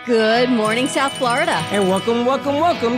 Good morning, South Florida. And welcome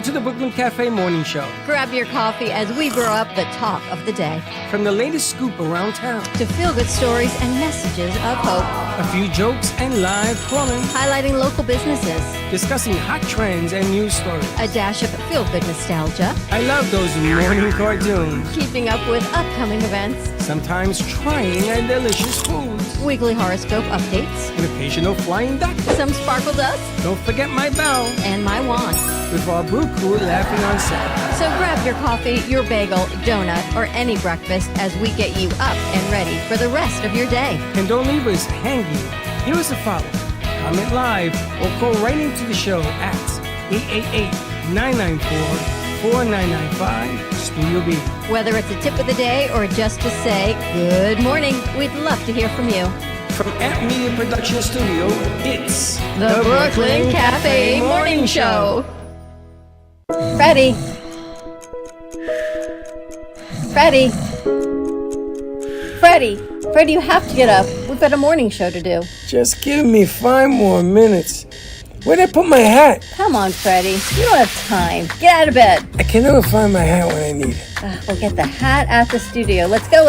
to the Brooklyn Café Morning Show. Grab your coffee as we brew up the talk of the day. From the latest scoop around town to feel-good stories and messages of hope. A few jokes and live calling. Highlighting local businesses. Discussing hot trends and news stories. A dash of feel-good nostalgia. I love those morning cartoons. Keeping up with upcoming events. Sometimes trying a delicious foods. Weekly horoscope updates. An occasional flying duck. Some sparkle dust. Don't forget my bell. And my wand. With our brew crew laughing on set. So grab your coffee, your bagel, donut, or any breakfast as we get you up and ready for the rest of your day. And don't leave us hanging. Give us a follow. Comment live or call right into the show at 888-994-4995 Studio B. Whether it's a tip of the day or just to say good morning, we'd love to hear from you. From Amp Media Production Studio, it's the Brooklyn Café Morning Show. Freddy, you have to get up. We've got a morning show to do. Just give me 5 more minutes. Where'd I put my hat? Come on, Freddy. You don't have time. Get out of bed. I can never find my hat when I need it. We'll get the hat at the studio. Let's go.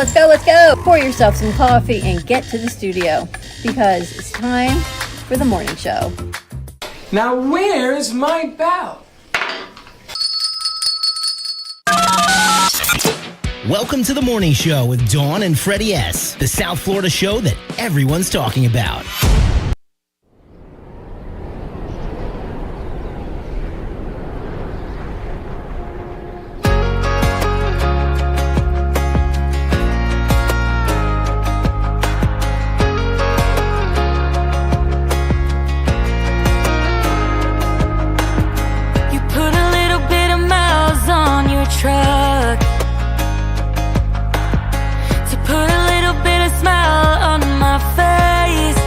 Pour yourself some coffee and get to the studio because it's time for the morning show. Now, where's my bell? Welcome to the morning show with Dawn and Freddy S, the South Florida show that everyone's talking about. You put a little bit of miles on your truck. Put a little bit of smile on my face.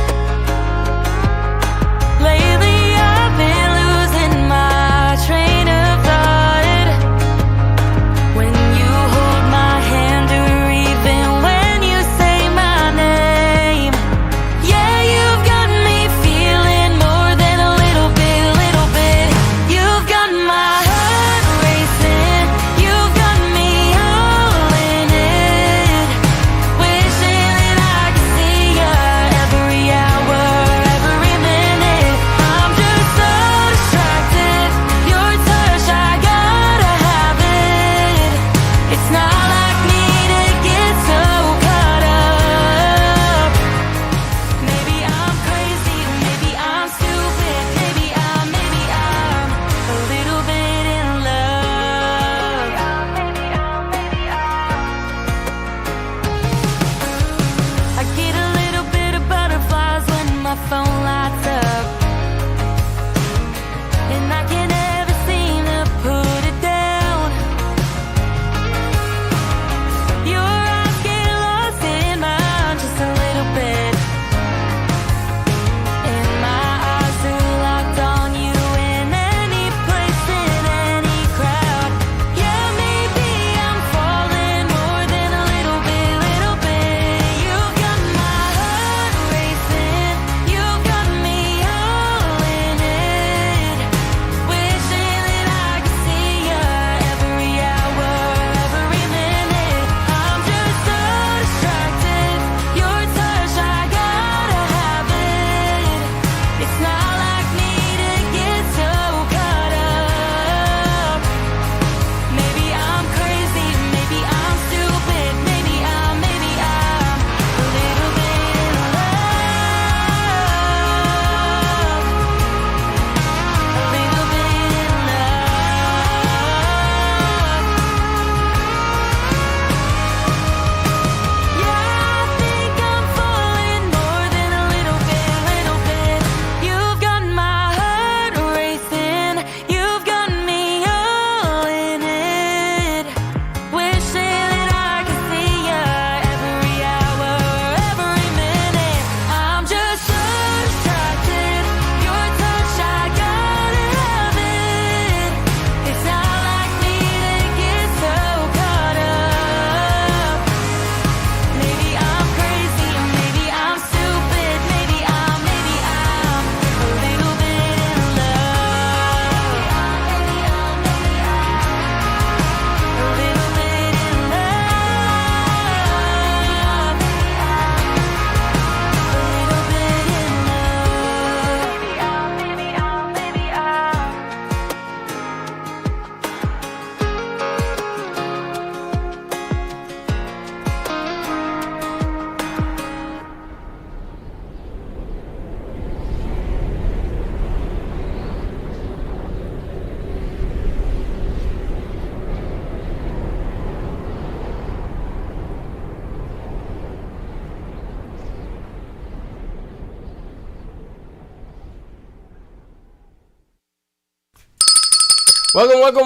Welcome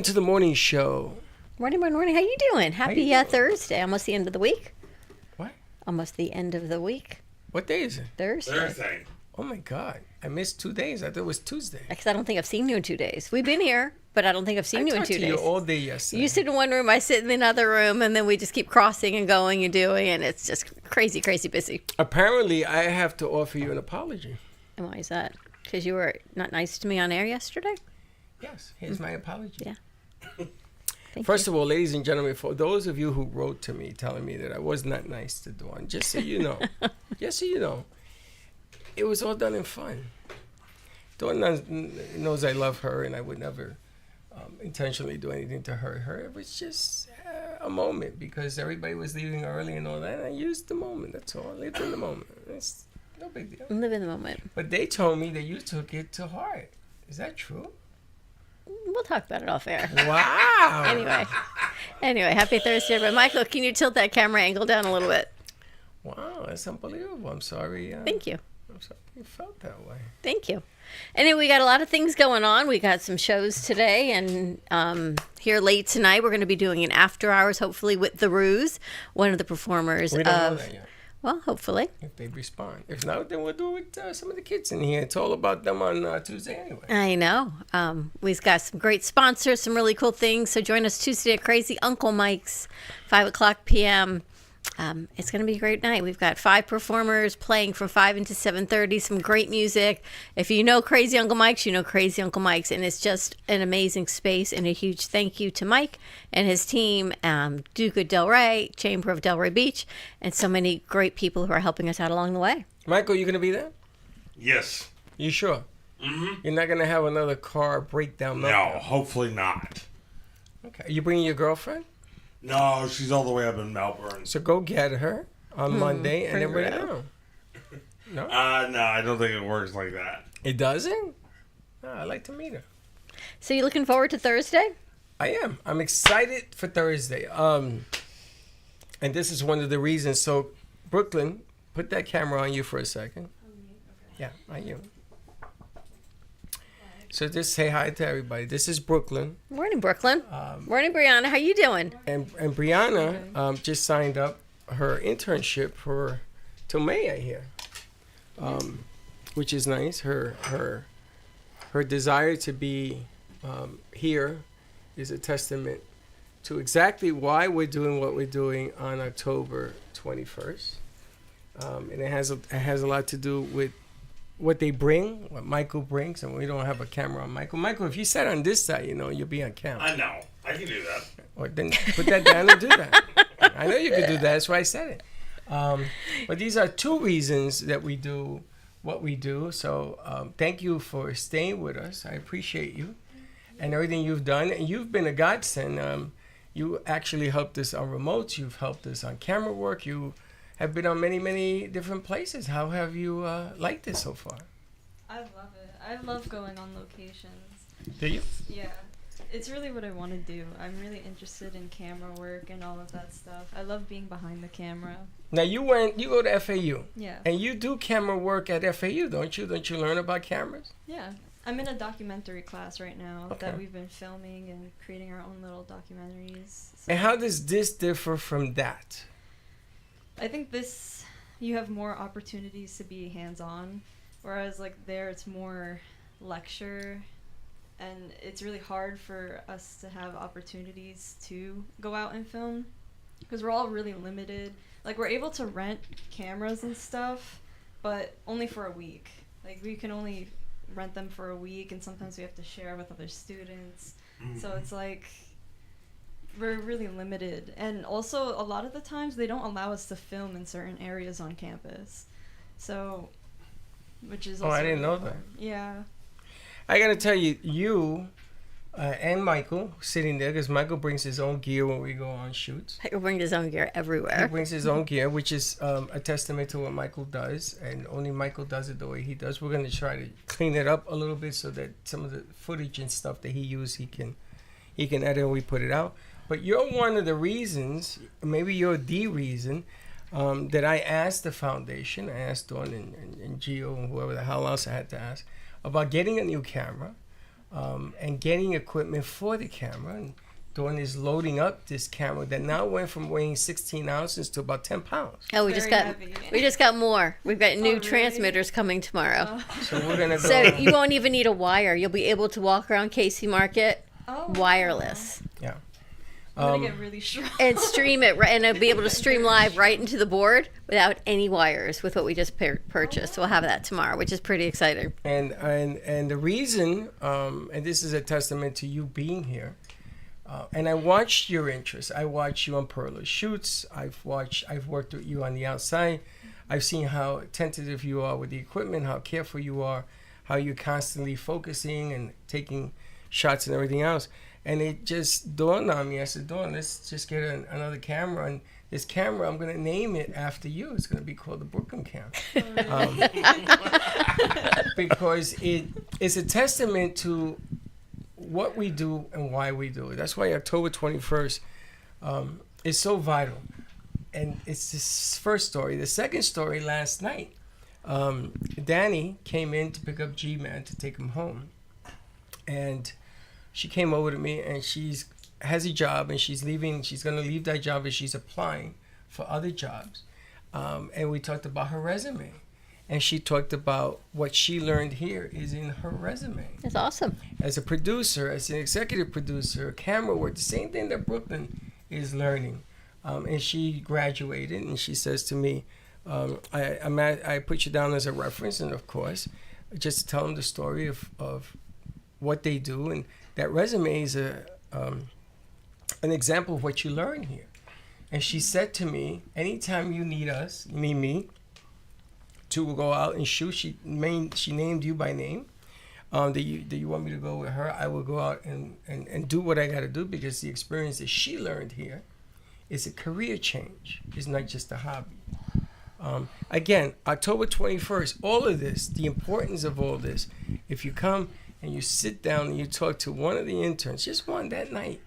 to the morning show. Morning. How you doing? Happy Thursday. Almost the end of the week. What? Almost the end of the week. What day is it? Thursday. Oh my God. I missed 2 days. I thought it was Tuesday. Because I don't think I've seen you in 2 days. We've been here, but I don't think I've seen you in 2 days. I talked to you all day yesterday. You sit in one room, I sit in another room, and then we just keep crossing and going and doing, and it's just crazy busy. Apparently, I have to offer you an apology. And why is that? Because you were not nice to me on air yesterday? Yes. Here's my apology. Yeah. First of all, ladies and gentlemen, for those of you who wrote to me telling me that I was not nice to Dawn, just so you know, it was all done in fun. Dawn knows I love her and I would never intentionally do anything to hurt her. It was just a moment because everybody was leaving early and all that. And I used the moment. That's all. I lived in the moment. It's no big deal. Live in the moment. But they told me that you took it to heart. Is that true? We'll talk about it off air. Wow. Anyway, happy Thursday, everybody. Michael, can you tilt that camera angle down a little bit? Wow, that's unbelievable. I'm sorry. Thank you. I'm sorry you felt that way. Thank you. Anyway, we got a lot of things going on. We got some shows today, and here late tonight, we're going to be doing an after hours, hopefully with The Ruse, one of the performers We don't know that yet. Well, hopefully. If they respond. If not, then we'll do it with some of the kids in here. It's all about them on Tuesday anyway. I know. We've got some great sponsors, some really cool things. So join us Tuesday at Crazy Uncle Mike's, 5 o'clock p.m. It's going to be a great night. We've got 5 performers playing from 5 until 7:30, some great music. If you know Crazy Uncle Mike's, you know Crazy Uncle Mike's, and it's just an amazing space. And a huge thank you to Mike and his team, Duca Del Rey, Chamber of Delray Beach, and so many great people who are helping us out along the way. Michael, you going to be there? Yes. You sure? Mm-hmm. You're not going to have another car breakdown? No, hopefully not. Okay. You bringing your girlfriend? No, she's all the way up in Melbourne. So go get her on Monday and then bring her down. No? No, I don't think it works like that. It doesn't? No, I'd like to meet her. So you looking forward to Thursday? I am. I'm excited for Thursday. And this is one of the reasons. So, Brooklyn, put that camera on you for a second. Yeah, on you. So just say hi to everybody. This is Brooklyn. Morning, Brooklyn. Morning, Brianna. How you doing? And Brianna just signed up her internship till May, I hear, which is nice. Her desire to be here is a testament to exactly why we're doing what we're doing on October 21st. And it has a lot to do with what they bring, what Michael brings, and we don't have a camera on Michael. Michael, if you sat on this side, you'll be on camera. I know. I can do that. Or then put that down and do that. I know you could do that. That's why I said it. But these are 2 reasons that we do what we do. So thank you for staying with us. I appreciate you and everything you've done. And you've been a godsend. You actually helped us on remotes. You've helped us on camera work. You have been on many different places. How have you liked it so far? I love it. I love going on locations. Do you? Yeah. It's really what I want to do. I'm really interested in camera work and all of that stuff. I love being behind the camera. Now you go to FAU. Yeah. And you do camera work at FAU, don't you? Don't you learn about cameras? Yeah. I'm in a documentary class right now Okay. that we've been filming and creating our own little documentaries. So And how does this differ from that? I think you have more opportunities to be hands-on, whereas there it's more lecture, and it's really hard for us to have opportunities to go out and film because we're all really limited. We're able to rent cameras and stuff, but only for a week. We can only rent them for a week, and sometimes we have to share with other students. Mm-hmm. So it's we're really limited, and also a lot of the times they don't allow us to film in certain areas on campus, so which is also I didn't know that. Yeah, I gotta tell you and Michael sitting there, because Michael brings his own gear when we go on shoots. Michael brings his own gear everywhere. He brings his own gear, which is a testament to what Michael does, and only Michael does it the way he does. We're gonna try to clean it up a little bit so that some of the footage and stuff that he used, he can edit and we put it out. But you're one of the reasons, maybe you're the reason, that I asked the foundation, I asked Dawn and Gio and whoever the hell else I had to ask, about getting a new camera, and getting equipment for the camera. And Dawn is loading up this camera that now went from weighing 16 ounces to about 10 pounds. Oh, Very heavy. we just got more. We've got new really? transmitters coming tomorrow. So we're gonna go. So you won't even need a wire. You'll be able to walk around Casey Market wireless yeah. I'm gonna get really strong. and stream it, and I'll be able to stream live right into the board without any wires with what we just purchased. So we'll have that tomorrow, which is pretty exciting. And the reason, and this is a testament to you being here. And I watched your interest. I watched you on Perla's shoots. I've worked with you on the outside. I've seen how attentive you are with the equipment, how careful you are, how you're constantly focusing and taking shots and everything else. And it just dawned on me. I said, Dawn, let's just get another camera. And this camera, I'm going to name it after you. It's going to be called the Brooklyn Café. Because it's a testament to what we do and why we do it. That's why October 21st is so vital. And it's this first story. The second story, last night, Danny came in to pick up G-Man to take him home. And she came over to me, and has a job, and she's going to leave that job, and she's applying for other jobs. And we talked about her resume. And she talked about what she learned here is in her resume. That's awesome. As a producer, as an executive producer, camera work, the same thing that Brooklyn is learning. And she graduated, and she says to me, I put you down as a reference, and of course, just to tell them the story of what they do. And that resume is an example of what you learn here. And she said to me, anytime you need us, me, to go out and shoot, she named you by name. That you want me to go with her, I will go out and do what I got to do, because the experience that she learned here is a career change. It's not just a hobby. Again, October 21st, all of this, the importance of all this, if you come and you sit down and you talk to one of the interns, just one that night,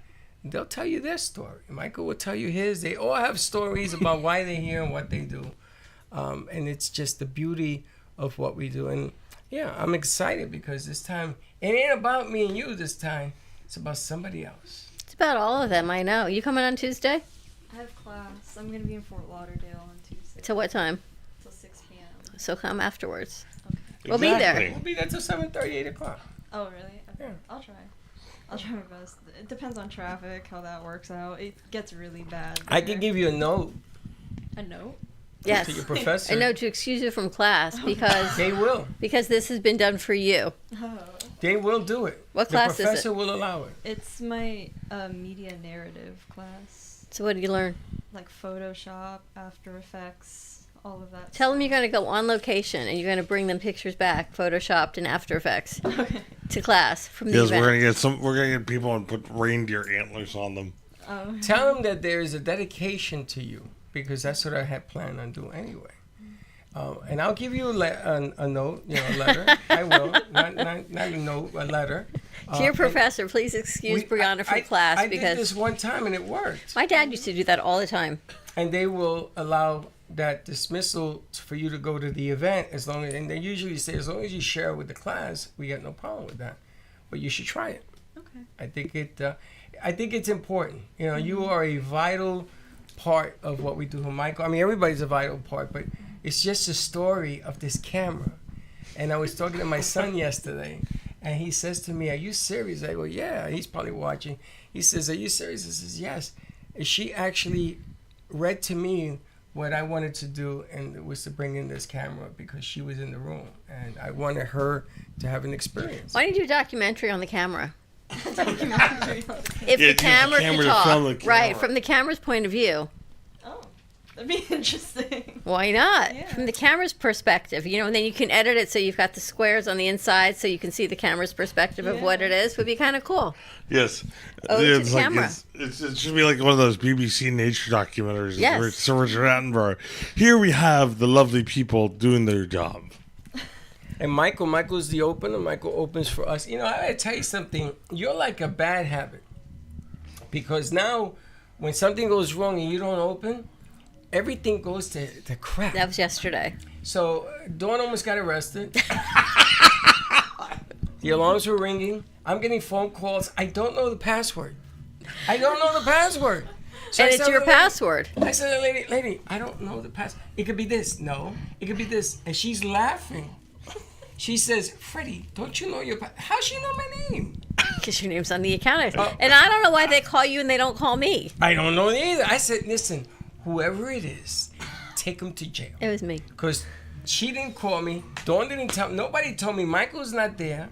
they'll tell you their story. Michael will tell you his. They all have stories about why they're here and what they do. And it's just the beauty of what we do. And yeah, I'm excited because this time, it ain't about me and you this time. It's about somebody else. It's about all of them, I know. You coming on Tuesday? I have class. I'm gonna be in Fort Lauderdale on Tuesday. Till what time? Till 6 p.m. So come afterwards. Okay. We'll be there. We'll be there till 7:30, 8 o'clock. Oh, really? Okay. Yeah. I'll try. I'll try my best. It depends on traffic, how that works out. It gets really bad. I can give you a note a note. Yes. to your professor. I know, to excuse you from class because They will. this has been done for you. Oh. They will do it. What class is The it? professor will allow it. It's my media narrative class, So what do you learn? like Photoshop, After Effects, all of that. Tell them you're going to go on location and you're going to bring them pictures back, photoshopped in After Effects, Okay. to class from the Yes, event. we're gonna get people and put reindeer antlers on them. Oh. Tell them that there is a dedication to you, because that's what I had planned on doing anyway. And I'll give you a note, a letter. I will. Not a note, a letter. Dear Professor, please excuse Brianna from class I because did this one time and it worked. my dad used to do that all the time. And they will allow that dismissal for you to go to the event and they usually say, as long as you share with the class, we got no problem with that. But you should try it. Okay. I think it's important. You are a vital part of what we do with Michael. I mean, everybody's a vital part, but it's just a story of this camera. And I was talking to my son yesterday, and he says to me, "Are you serious?" I go, "Yeah." He's probably watching. He says, "Are you serious?" I says, "Yes." And she actually read to me what I wanted to do, and it was to bring in this camera because she was in the room, and I wanted her to have an experience. Why don't you do a documentary on the camera? If Yeah, the use the camera camera could to talk, film the camera. right, from the camera's point of view. Oh, that'd be interesting. Why not? Yeah. From the camera's perspective, and then you can edit it so you've got the squares on the inside so you can see the camera's perspective of what it is. Would be kind of cool. Yes. Oh, to it's the camera. It should be like one of those BBC nature documentaries. Yes. Where it's Sir Richard Attenborough. Here we have the lovely people doing their job. And Michael's the opener. Michael opens for us. I gotta tell you something. You're like a bad habit. Because now, when something goes wrong and you don't open, everything goes to crap. That was yesterday. So, Dawn almost got arrested. The alarms were ringing. I'm getting phone calls. I don't know the password. So And I it's said to your the lady- password. I said to the lady, I don't know the password. It could be this. No, it could be this. And she's laughing. She says, Freddie, don't you know your password? How she know my name? Because your name's on the account. Oh. And I don't know why they call you and they don't call me. I don't know either. I said, listen, whoever it is, take him to jail. It was me. Because she didn't call me. Dawn didn't tell me. Nobody told me. Michael's not there.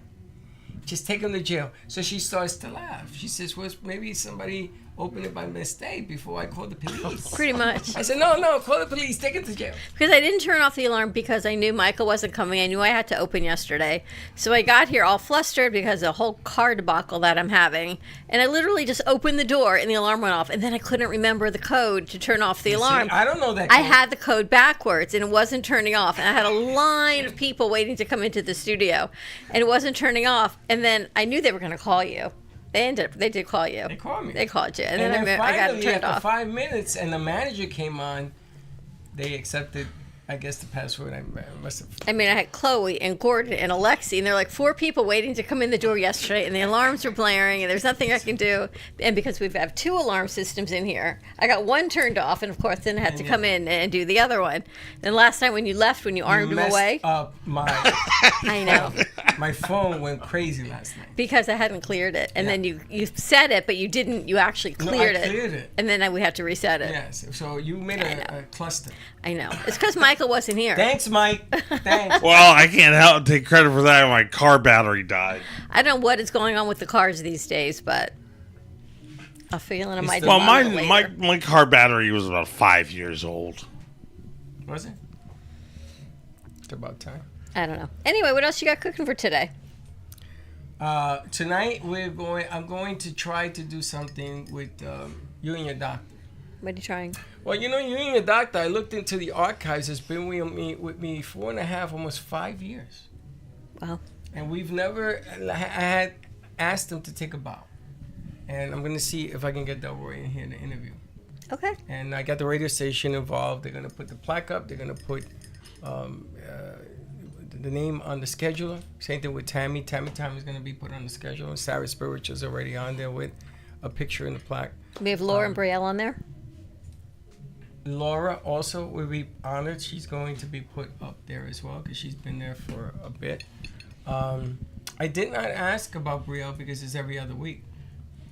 Just take him to jail. So she starts to laugh. She says, well, maybe somebody opened it by mistake before I called the police. Pretty much. I said, no, call the police. Take him to jail. Because I didn't turn off the alarm because I knew Michael wasn't coming. I knew I had to open yesterday. So I got here all flustered because of the whole car debacle that I'm having. And I literally just opened the door and the alarm went off. And then I couldn't remember the code to turn off the alarm. See, I don't know that I code. had the code backwards and it wasn't turning off. And I had a line of people waiting to come into the studio. And it wasn't turning off. And then I knew they were going to call you. They did call you. They called me. They called you. And And then then I got it finally, turned after off. 5 minutes, and the manager came on, they accepted, I guess, the password. I must have. I mean, I had Chloe and Gordon and Alexi, and there were like 4 people waiting to come in the door yesterday, and the alarms were blaring, and there's nothing I can do. And because we have 2 alarm systems in here, I got one turned off, and of course, then I had to come in and do the other one. And last night when you left, when you armed him messed away, up my I know, my phone went crazy last night. because I hadn't cleared it. And then you said it, but you didn't, you actually No, I cleared it. cleared it. And then we had to reset it. Yes. So you made a cluster. I know. It's because Michael wasn't here. Thanks, Mike. Thanks. Well, I can't help take credit for that. My car battery died. I don't know what is going on with the cars these days, but a feeling of my It's the- Well, tomorrow my car battery was about 5 years old. Was it? It's about time. I don't know. Anyway, what else you got cooking for today? Tonight I'm going to try to do something with you and your doctor. What are you trying? Well, you and your doctor, I looked into the archives. It's been with me 4.5, almost 5 years. Wow. And we've never, I had asked him to take a bow. And I'm going to see if I can get Delroy in here to interview. Okay. And I got the radio station involved. They're going to put the plaque up. They're going to put the name on the scheduler. Same thing with Tammy. Tammy Time is going to be put on the schedule. And Sarah Spiritual is already on there with a picture in the plaque. We have Laura and Brielle on there. Laura also will be honored. She's going to be put up there as well because she's been there for a bit. I did not ask about Brielle because it's every other week,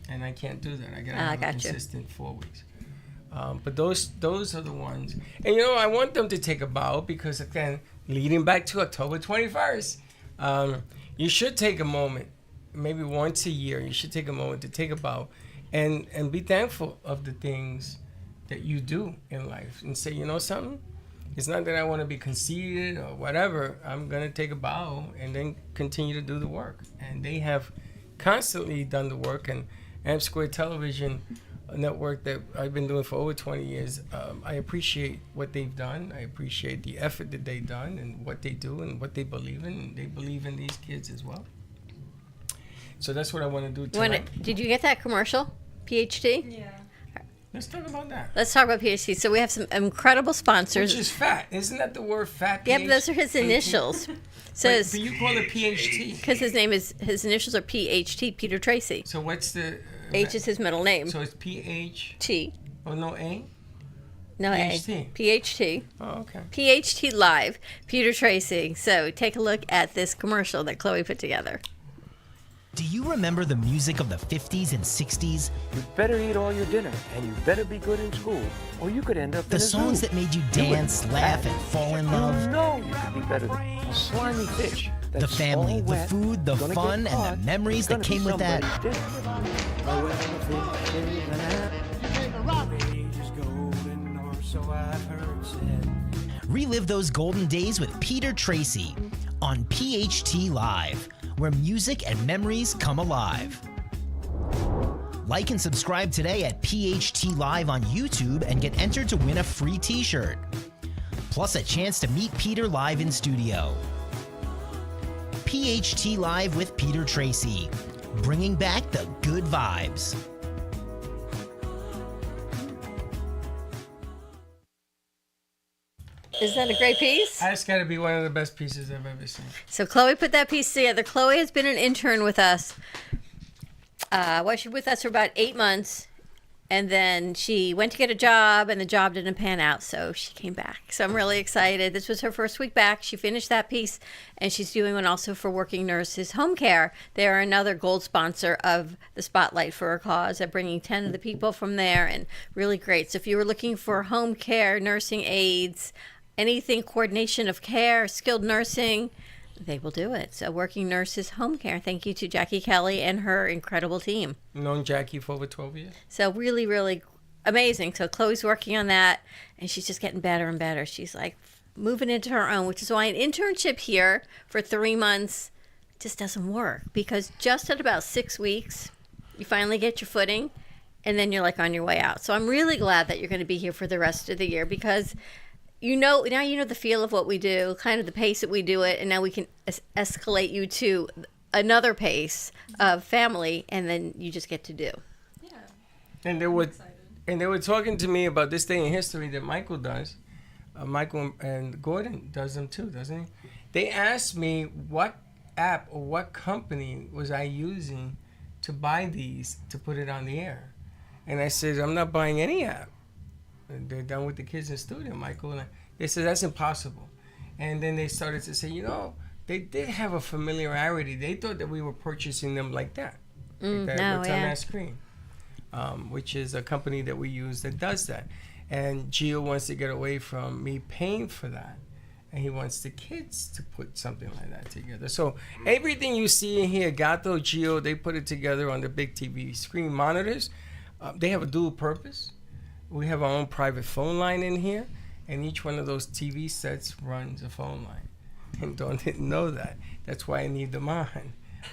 and I can't do that. I got to have a got you. consistent 4 weeks. But those are the ones. And I want them to take a bow because, again, leading back to October 21st, you should take a moment, maybe once a year. You should take a moment to take a bow, and be thankful of the things that you do in life, and say, something. It's not that I want to be conceited or whatever. I'm going to take a bow and then continue to do the work. And they have constantly done the work. And Amp Square Television Network that I've been doing for over 20 years, I appreciate what they've done. I appreciate the effort that they've done and what they do and what they believe in. And they believe in these kids as well. So that's what I want to do tonight. Did you get that commercial? PhD? Yeah. Let's talk about that. Let's talk about PhD. So we have some incredible sponsors. Which is fat. Isn't that the word fat? Yeah, but those are his initials. But you call it PhD. Because his initials are PhD, Peter Tracy. So what's the... H is his middle name. So it's PH... T. Oh, no A? No PhD. A. PhD. Oh, okay. PhD Live, Peter Tracy. So take a look at this commercial that Chloe put together. Do you remember the music of the 50s and 60s? You better eat all your dinner, and you better be good in school, or you could end up The in a songs zoo. that made you dance, laugh, and fall in love? You know you could be better than a slimy fish. The that's family, all the wet, food, the gonna fun, get and caught, the memories that gonna came be with that. somebody's dinner. Oh, well, the fish is an apple. Age is golden, or so I've heard said. Relive those golden days with Peter Tracy on PHT Live, where music and memories come alive. Like and subscribe today at PHT Live on YouTube and get entered to win a free t-shirt. Plus a chance to meet Peter live in studio. PHT Live with Peter Tracy, bringing back the good vibes. Isn't that a great piece? That's got to be one of the best pieces I've ever seen. So Chloe put that piece together. Chloe has been an intern with us. She was with us for about 8 months. And then she went to get a job, and the job didn't pan out, so she came back. So I'm really excited. This was her first week back. She finished that piece, and she's doing one also for Working Nurses Home Care. They are another gold sponsor of the Spotlight for a Cause. They're bringing 10 of the people from there, and really great. So if you were looking for home care, nursing aides, anything coordination of care, skilled nursing, they will do it. So Working Nurses Home Care. Thank you to Jackie Kelly and her incredible team. Known Jackie for over 12 years. So really, really amazing. So Chloe's working on that, and she's just getting better and better. She's like moving into her own, which is why an internship here for 3 months just doesn't work, because just at about 6 weeks, you finally get your footing, and then you're like on your way out. So I'm really glad that you're going to be here for the rest of the year, because now you know the feel of what we do, kind of the pace that we do it, and now we can escalate you to another pace of family, and then you just get to do. Yeah. And they were talking to me about this day in history that Michael does. Michael and Gordon does them too, doesn't he? They asked me what app or what company was I using to buy these to put it on the air. And I said, I'm not buying any app. They're done with the kids in the studio, Michael. And they said, that's impossible. And then they started to say, they did have a familiarity. They thought that we were purchasing them like that. What's on that screen. Which is a company that we use that does that. And Gio wants to get away from me paying for that. And he wants the kids to put something like that together. So everything you see in here, Gato, Gio, they put it together on the big TV screen monitors. They have a dual purpose. We have our own private phone line in here, and each one of those TV sets runs a phone line. And Dawn didn't know that. That's why I need them on.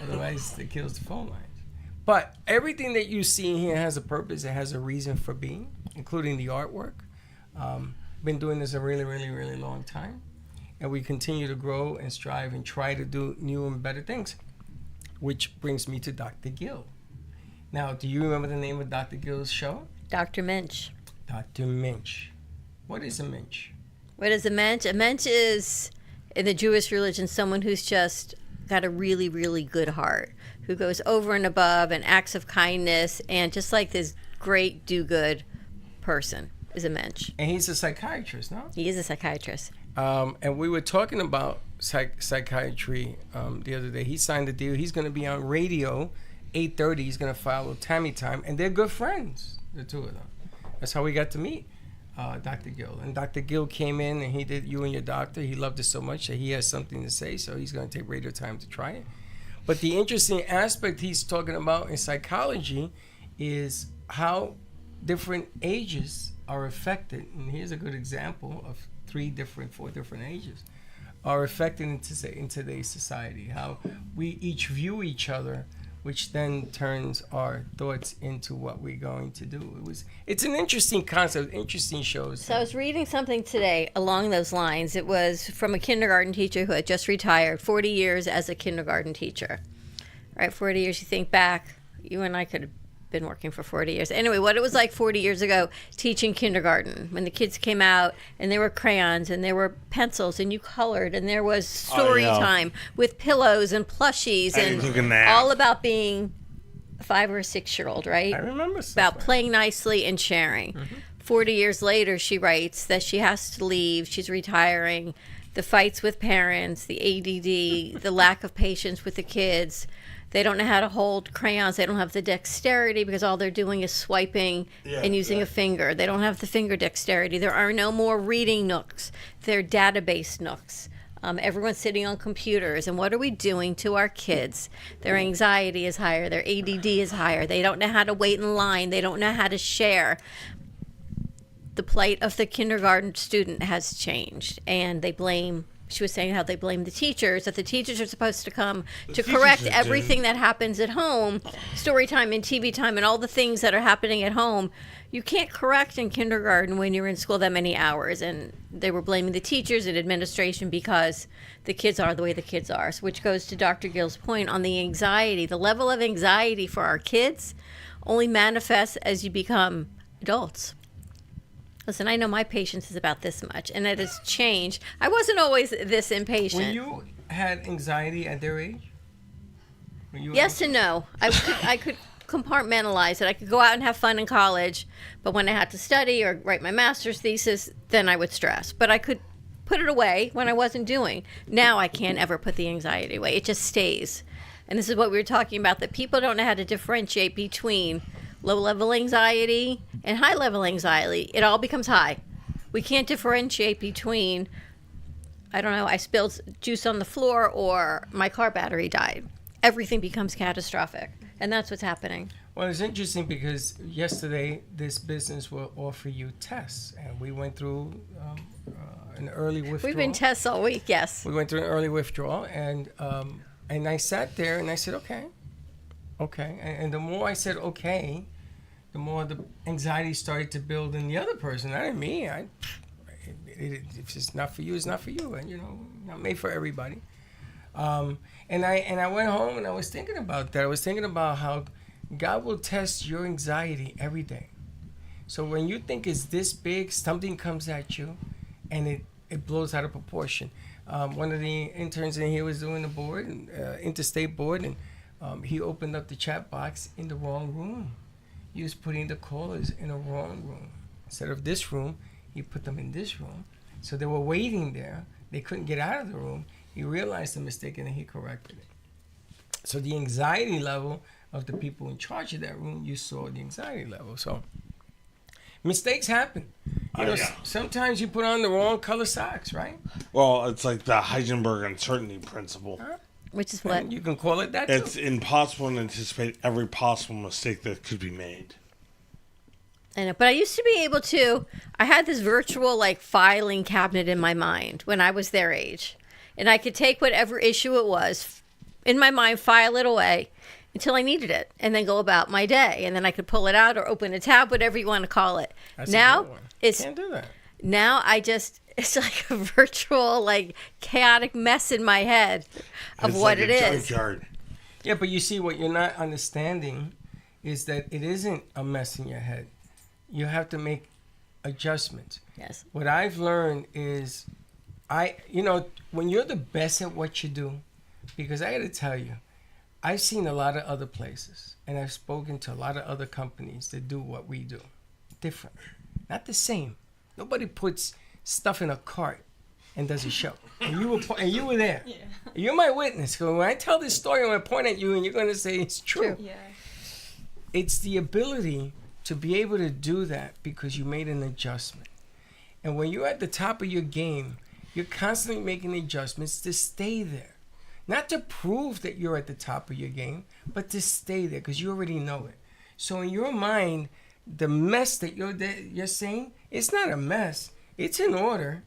Otherwise, it kills the phone lines. But everything that you see in here has a purpose. It has a reason for being, including the artwork. Been doing this a really, really, really long time. And we continue to grow and strive and try to do new and better things. Which brings me to Dr. Gill. Now, do you remember the name of Dr. Gill's show? Dr. Minch. Dr. Minch. What is a Minch? What is a Mensch? A Mensch is, in the Jewish religion, someone who's just got a really, really good heart, who goes over and above and acts of kindness, and just like this great do-good person is a Mensch. And he's a psychiatrist, no? He is a psychiatrist. And we were talking about psychiatry the other day. He signed a deal. He's going to be on radio, 8:30. He's going to follow Tammy Time, and they're good friends, the two of them. That's how we got to meet Dr. Gill. And Dr. Gill came in, and he did You and Your Doctor. He loved it so much that he has something to say, so he's going to take radio time to try it. But the interesting aspect he's talking about in psychology is how different ages are affected. And here's a good example of 4 different ages are affected in today's society. How we each view each other, which then turns our thoughts into what we're going to do. It's an interesting concept, interesting shows. So I was reading something today along those lines. It was from a kindergarten teacher who had just retired, 40 years as a kindergarten teacher. Right, 40 years, you think back, you and I could have been working for 40 years. Anyway, what it was like 40 years ago teaching kindergarten, when the kids came out and there were crayons and there were pencils and you colored and there was story time with pillows and plushies and all about being a 5 or 6 year old, right? I remember about playing nicely and sharing. 40 years later, she writes that she has to leave. She's retiring. The fights with parents, the ADD, the lack of patience with the kids. They don't know how to hold crayons. They don't have the dexterity because all they're doing is swiping and using a finger. They don't have the finger dexterity. There are no more reading nooks. They're database nooks. Everyone's sitting on computers. And what are we doing to our kids? Their anxiety is higher. Their ADD is higher. They don't know how to wait in line. They don't know how to share. The plight of the kindergarten student has changed. And she was saying how they blame the teachers, that the teachers are supposed to come to correct everything that happens at home, story time and TV time and all the things that are happening at home. You can't correct in kindergarten when you're in school that many hours. And they were blaming the teachers and administration because the kids are the way the kids are. So, which goes to Dr. Gill's point on the anxiety. The level of anxiety for our kids only manifests as you become adults. listen, I know my patience is about this much, and it has changed. I wasn't always this impatient. When you had anxiety at their age? Yes and no. I could compartmentalize it. I could go out and have fun in college, but when I had to study or write my master's thesis, then I would stress. But I could put it away when I wasn't doing. Now I can't ever put the anxiety away. It just stays. And this is what we were talking about, that people don't know how to differentiate between low-level anxiety and high-level anxiety. It all becomes high. We can't differentiate between, I don't know, I spilled juice on the floor or my car battery died. Everything becomes catastrophic. And that's what's happening. Well, it's interesting because yesterday this business will offer you tests. And we went through an early withdrawal. We've been tests all week, yes. We went through an early withdrawal. And I sat there and I said, okay. And the more I said okay, the more the anxiety started to build in the other person, not in me. If it's not for you, it's not for you. And, not made for everybody. And I went home and I was thinking about that. I was thinking about how God will test your anxiety every day. So when you think it's this big, something comes at you and it blows out of proportion. One of the interns in here was doing the board, interstate board, and he opened up the chat box in the wrong room. He was putting the callers in the wrong room. Instead of this room, he put them in this room. So they were waiting there. They couldn't get out of the room. He realized the mistake and he corrected it. So the anxiety level of the people in charge of that room, you saw the anxiety level. So mistakes happen. Sometimes you put on the wrong color socks, right? Well, it's like the Heisenberg uncertainty principle. Which is what? And you can call it that too. It's impossible to anticipate every possible mistake that could be made. I know, but I used to be able to. I had this virtual filing cabinet in my mind when I was their age. And I could take whatever issue it was in my mind, file it away until I needed it, and then go about my day. And then I could pull it out or open a tab, whatever you want to call it. That's now a good one. it's Can't do that. Now it's like a virtual chaotic mess in my head of It's what like it a is. Yeah, but you see, what you're not understanding is that it isn't a mess in your head. You have to make adjustments. Yes. What I've learned is, when you're the best at what you do, because I got to tell you, I've seen a lot of other places, and I've spoken to a lot of other companies that do what we do. Different. Not the same. Nobody puts stuff in a cart and does a show. And you were there. Yeah. You're my witness. So when I tell this story, I'm going to point at you, and you're going to say it's true. Yeah. It's the ability to be able to do that because you made an adjustment. And when you're at the top of your game, you're constantly making adjustments to stay there. Not to prove that you're at the top of your game, but to stay there because you already know it. So in your mind, the mess that you're saying, it's not a mess. It's in order.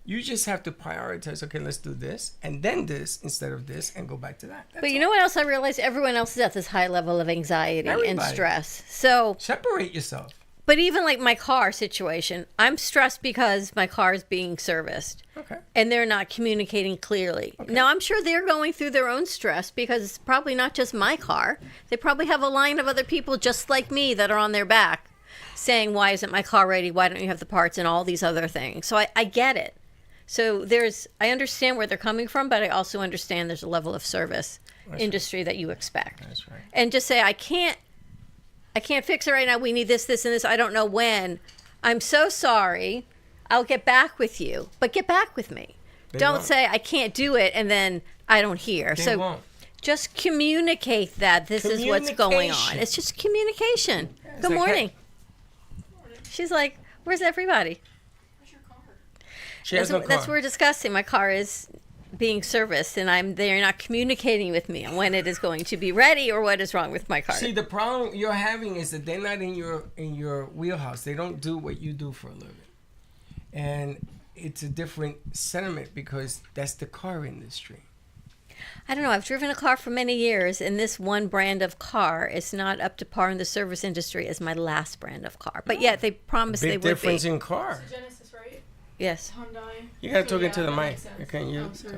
You just have to prioritize, okay, let's do this, and then this instead of this, and go back to that. That's But you all. know what else I realized? Everyone else is at this high level of anxiety and Everybody. stress. So, Separate yourself. but even my car situation, I'm stressed because my car is being serviced. Okay. And they're not communicating clearly. Now, I'm sure they're going through their own stress because it's probably not just my car. They probably have a line of other people just like me that are on their back saying, why isn't my car ready? Why don't you have the parts? And all these other things. So I get it. So I understand where they're coming from, but I also understand there's a level of service industry that you expect. That's right. And just say, I can't fix it right now. We need this, this, and this. I don't know when. I'm so sorry. I'll get back with you, but get back with me. Don't won't. say I can't do it and then I don't hear. They won't. Just communicate that this is what's going on. Communication. It's just communication. it's Good like, morning. She's like, where's everybody? She has no car. That's what we're discussing. My car is being serviced and they're not communicating with me on when it is going to be ready or what is wrong with my car. See, the problem you're having is that they're not in your wheelhouse. They don't do what you do for a living. And it's a different sentiment because that's the car industry. I don't know. I've driven a car for many years, and this one brand of car is not up to par in the service industry as my last brand of car. But yet they promised they Big would difference be. in car. Genesis, right? Yes. Hyundai. You gotta So, talk into the that mic. makes sense. Can you? Oh, sorry.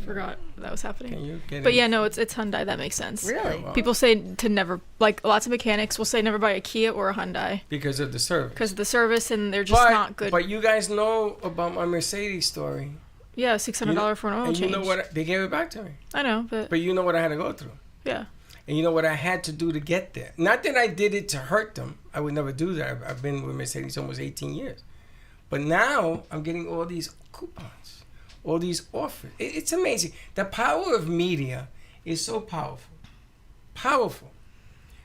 Forgot that was happening. Can you get But in? yeah, no, it's Hyundai. That makes sense. Really? Well, People say to never, like lots of mechanics will say never buy a Kia or a Hyundai because of the service. because of the service and they're just not good. But you guys know about my Mercedes story. Yeah, $600 for an oil And change. you know what? They gave it back to me. I know, but But you know what I had to go through. yeah. And you know what I had to do to get there. Not that I did it to hurt them. I would never do that. I've been with Mercedes almost 18 years. But now I'm getting all these coupons, all these offers. It's amazing. The power of media is so powerful. Powerful.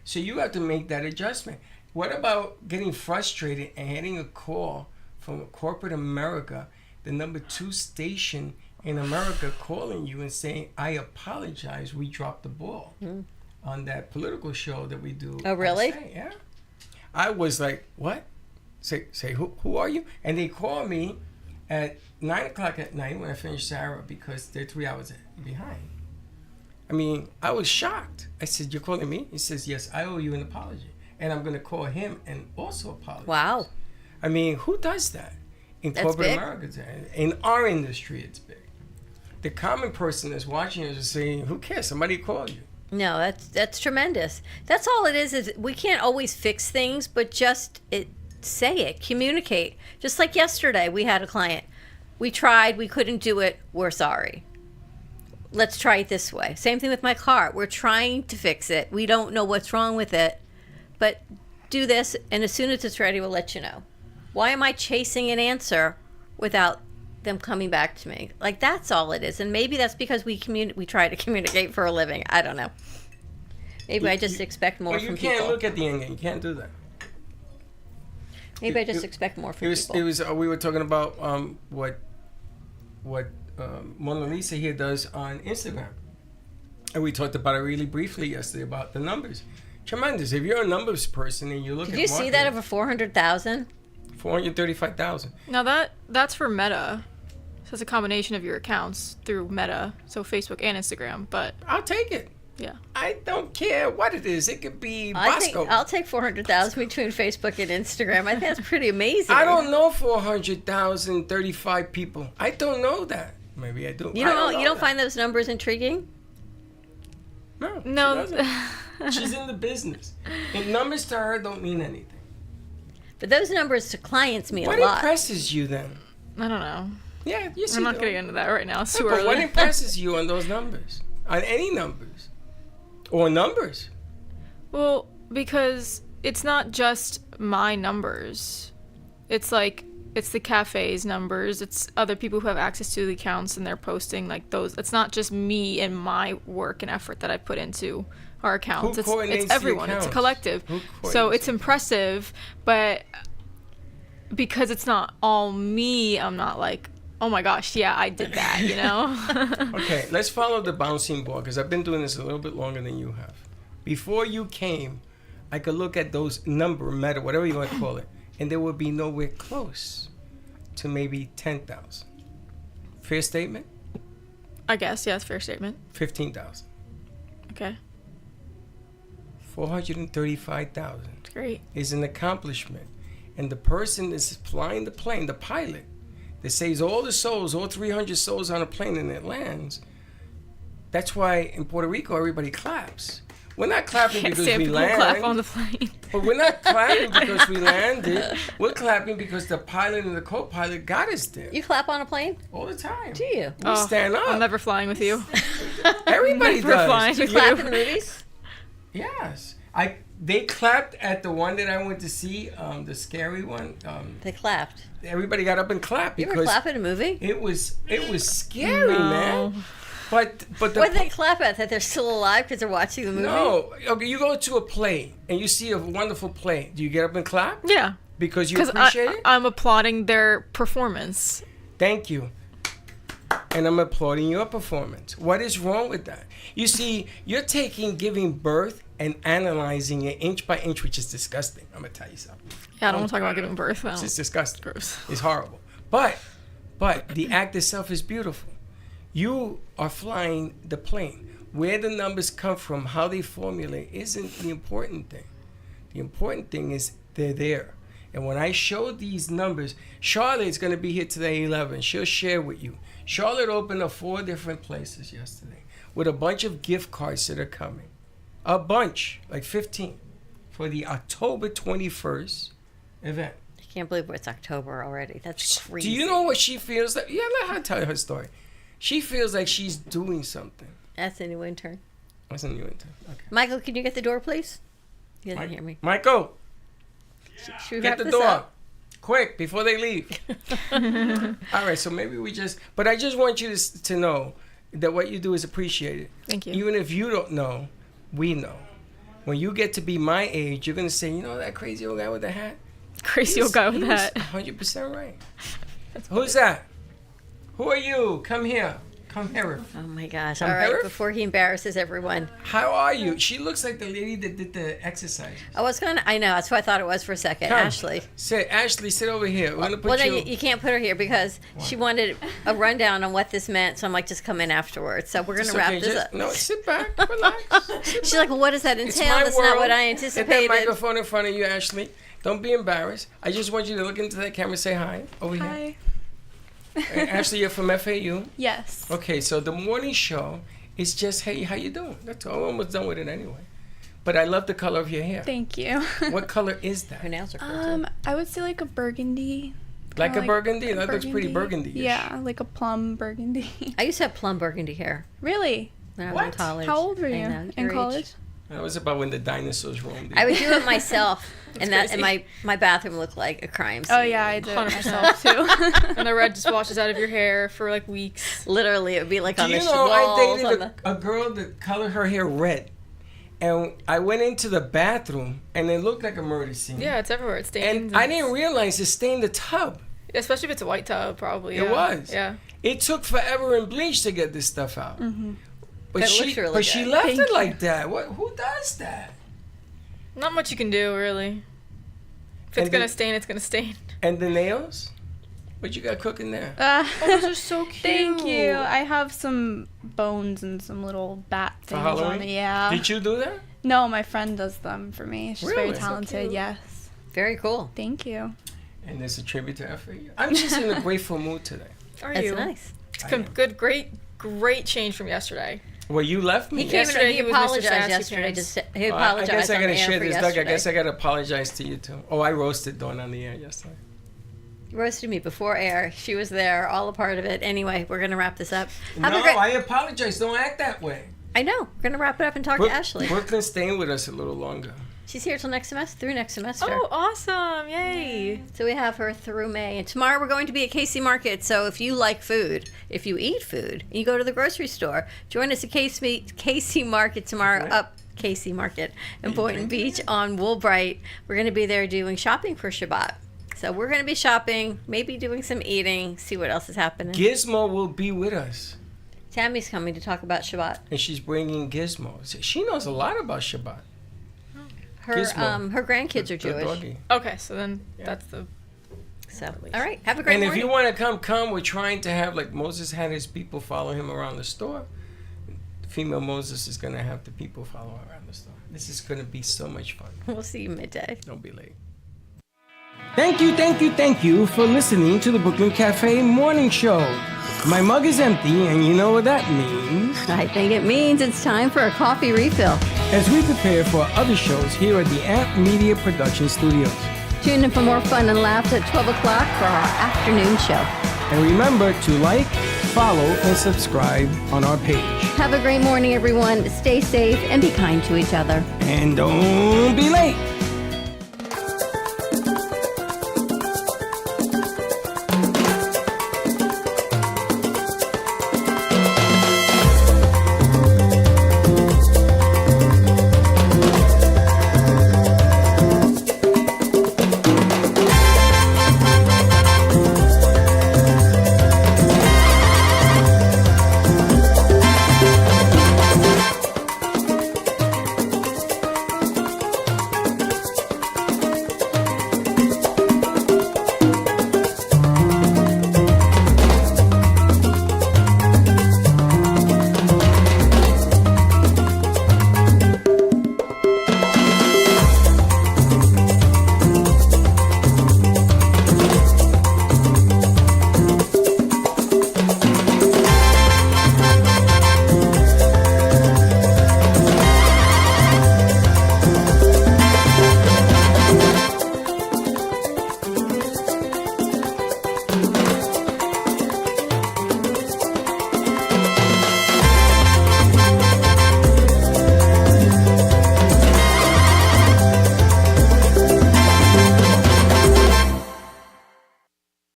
So you have to make that adjustment. What about getting frustrated and getting a call from corporate America, the number 2 station in America, calling you and saying, I apologize, we dropped the ball on that political show that we do. Oh, really? Yeah. I was like, what? Say who are you? And they call me at 9 o'clock at night when I finish Sarah because they're 3 hours behind. I mean, I was shocked. I said, you're calling me? He says, yes, I owe you an apology. And I'm going to call him and also apologize. Wow. I mean, who does that? In That's corporate big. America. In our industry, it's big. The common person that's watching us is saying, who cares? Somebody called you. No, that's tremendous. That's all it is we can't always fix things, but just say it, communicate. Just like yesterday, we had a client. We tried, we couldn't do it, we're sorry. Let's try it this way. Same thing with my car. We're trying to fix it. We don't know what's wrong with it, but do this, and as soon as it's ready, we'll let you know. Why am I chasing an answer without them coming back to me? Like, that's all it is. And maybe that's because we try to communicate for a living. I don't know. Maybe I just expect more Well, from you can't people. look at the end game. You can't do that. Maybe I just expect more from people. It was. We were talking about what Mona Lisa here does on Instagram, and we talked about it really briefly yesterday about the numbers. Tremendous. If you're a numbers person and you look Did at you see that over 400,000? 435,000. Now that's for Meta. So it's a combination of your accounts through Meta, so Facebook and Instagram. But I'll take it. yeah, I don't care what it is. It could be I think Bosco. I'll take 400,000 between Facebook and Instagram. I think that's pretty amazing. I don't know 435 people. I don't know that. Maybe I do. You I don't. know You don't that. find those numbers intriguing? No. no, She doesn't. She's in the business. And numbers to her don't mean anything. But those numbers to clients mean What a lot. impresses you then? I don't know. Yeah, you see. I'm not though. getting into that right now. It's too But early. what impresses you on those numbers? On any numbers? Or numbers? Well, because it's not just my numbers. It's like it's the cafe's numbers. It's other people who have access to the accounts and they're posting like those. It's not just me and my work and effort that I put into our accounts. Who coordinates It's the everyone. It's a accounts? collective. Who So coordinates it's them? impressive, but because it's not all me, I'm not like, oh my gosh, yeah, I did that, you know? Okay, let's follow the bouncing ball because I've been doing this a little bit longer than you have. Before you came, I could look at those meta, whatever you want to call it, and they would be nowhere close to maybe 10,000. Fair statement? I guess, yeah, it's a fair statement. 15,000. Okay, 435,000 it's great. is an accomplishment. And the person that's flying the plane, the pilot, that saves all the souls, all 300 souls on a plane and it lands, that's why in Puerto Rico everybody claps. We're not clapping Can't because stand we people who clap on land. the plane. But we're not clapping because we landed. We're clapping because the pilot and the co-pilot got us there You clap on a plane? all the time. Do you? We stand up. I'm never flying with you. Everybody never does. flying Do you with clap you. in the movies? Yes. They clapped at the one that I went to see, the scary one. They clapped. Everybody got up and clapped You ever because clap at a movie? it was scary, No. man. But the What do they clap at? That they're still alive because they're watching the movie? no. Okay, you go to a play and you see a wonderful play. Do you get up and clap Yeah, because you because appreciate it? I'm applauding their performance. Thank you. And I'm applauding your performance. What is wrong with that? You see, you're giving birth and analyzing it inch by inch, which is disgusting. I'm gonna tell you something. Yeah, I don't want to talk about giving birth. It's just disgusting. Gross. It's horrible. But the act itself is beautiful. You are flying the plane. Where the numbers come from, how they formulate, isn't the important thing. The important thing is they're there. And when I show these numbers, Charlotte's going to be here today 11. She'll share with you. Charlotte opened up 4 different places yesterday with a bunch of gift cards that are coming. A bunch, like 15, for the October 21st event. I can't believe it's October already. That's crazy. Do you know what she feels like? Yeah, let her tell her story. She feels like she's doing something. That's a new intern. That's a new intern. Okay. Michael, can you get the door, please? He doesn't hear me. Michael, Should we get wrap the this door. up? Quick, before they leave. All right, so maybe but I just want you to know that what you do is appreciated. Thank you. Even if you don't know, we know. When you get to be my age, you're going to say, you know that crazy old guy with the hat? Crazy old guy with He that. was 100% right. Who's that? Who are you? Come here. Come here. Oh my gosh. Come All right, here? before he embarrasses everyone. How are you? She looks like the lady that did the exercise. I know, that's what I thought it was for a second. Come. Ashley. Ashley, sit over here. We're going to put Well, you... then you can't put her here because she wanted a rundown on what this meant. So I'm like, just come in afterwards. So we're going It's to wrap okay, this just- up. No, sit back. Relax. She's like, well, what does that It's entail? my That's world. not what I Get that anticipated. microphone in front of you, Ashley. Don't be embarrassed. I just want you to look into that camera and say hi. Over here. Hi. Ashley, you're from FAU? Yes. Okay, so the morning show is just, hey, how you doing? That's all. I'm almost done with it anyway. But I love the color of your hair. Thank you. What color is Her that? nails are cool, too. I would say like a burgundy. Like a Kinda burgundy? That looks pretty burgundy-ish. Yeah, like a plum burgundy. I used to have plum burgundy hair Really? when I was in What? college. How old were I you know, in your college? age. That was about when the dinosaurs roamed. I would do it myself, and crazy. my bathroom looked like a crime scene. Oh yeah, I did it 100%. myself too. And the red just washes out of your hair for like weeks. Literally, it would be like Do on you the know, walls. I on dated the... a girl that colored her hair red. And I went into the bathroom, and it looked like a murder scene. Yeah, it's everywhere. It stains. And I didn't realize it stained the tub. Especially if it's a white tub, probably. It Yeah. was. Yeah. It took forever in bleach to get this stuff out. Mm-hmm. But That she, looks really but she good. left Thank it you. like that. Who does that? Not much you can do, really. If it's And gonna the- stain, it's gonna stain. And the nails? What you got cooking there? Those are so cute. Thank you. I have some bones and some little bat For things on Halloween? it. Yeah. Did you do that? No, my friend does them for me. She's Really? very So talented. cute. Yes. Very cool. Thank you. And there's a tribute to FAU. I'm just in a grateful mood today. Are That's you? nice. It's I am. good, great change from yesterday. Well, you left me. He came Yesterday in. He he was Mr. apologized Sassy yesterday. Pants. Just he I apologized guess I on gotta the air share for this. Doug, yesterday. I guess I gotta apologize to you too. Oh, I roasted Dawn on the air yesterday. You roasted me before air. She was there, all a part of it. Anyway, we're gonna wrap this up. Have No, a great. I apologize. Don't act that way. I know. We're gonna wrap it up and talk Brook- to Ashley. Brooklyn's staying with us a little longer. She's here till next semester. Through next semester. Oh, awesome! Yay! So we have her through May. And tomorrow we're going to be at Casey Market. So if you like food, if you eat food, and you go to the grocery store, join us at Casey Market tomorrow Okay. up Casey Market in Boynton Beach on Woolbright. We're going to be there doing shopping for Shabbat. So we're going to be shopping, maybe doing some eating, see what else is happening. Gizmo will be with us. Tammy's coming to talk about Shabbat. And she's bringing Gizmo. She knows a lot about Shabbat. Her Gizmo. her grandkids are The Jewish. doggy. Okay, so then that's the. So all right, have a great And if morning. you want to come. We're trying to have, like Moses had his people follow him around the store. Female Moses is going to have the people follow her around the store. This is going to be so much fun. We'll see you midday. Don't be late. Thank you for listening to the Brooklyn Café Morning Show. My mug is empty, and you know what that means. I think it means it's time for a coffee refill. As we prepare for other shows here at the Amp Media Production Studios. Tune in for more fun and laughs at 12 o'clock for our afternoon show. And remember to like, follow, and subscribe on our page. Have a great morning, everyone. Stay safe and be kind to each other. And don't be late. Thank you.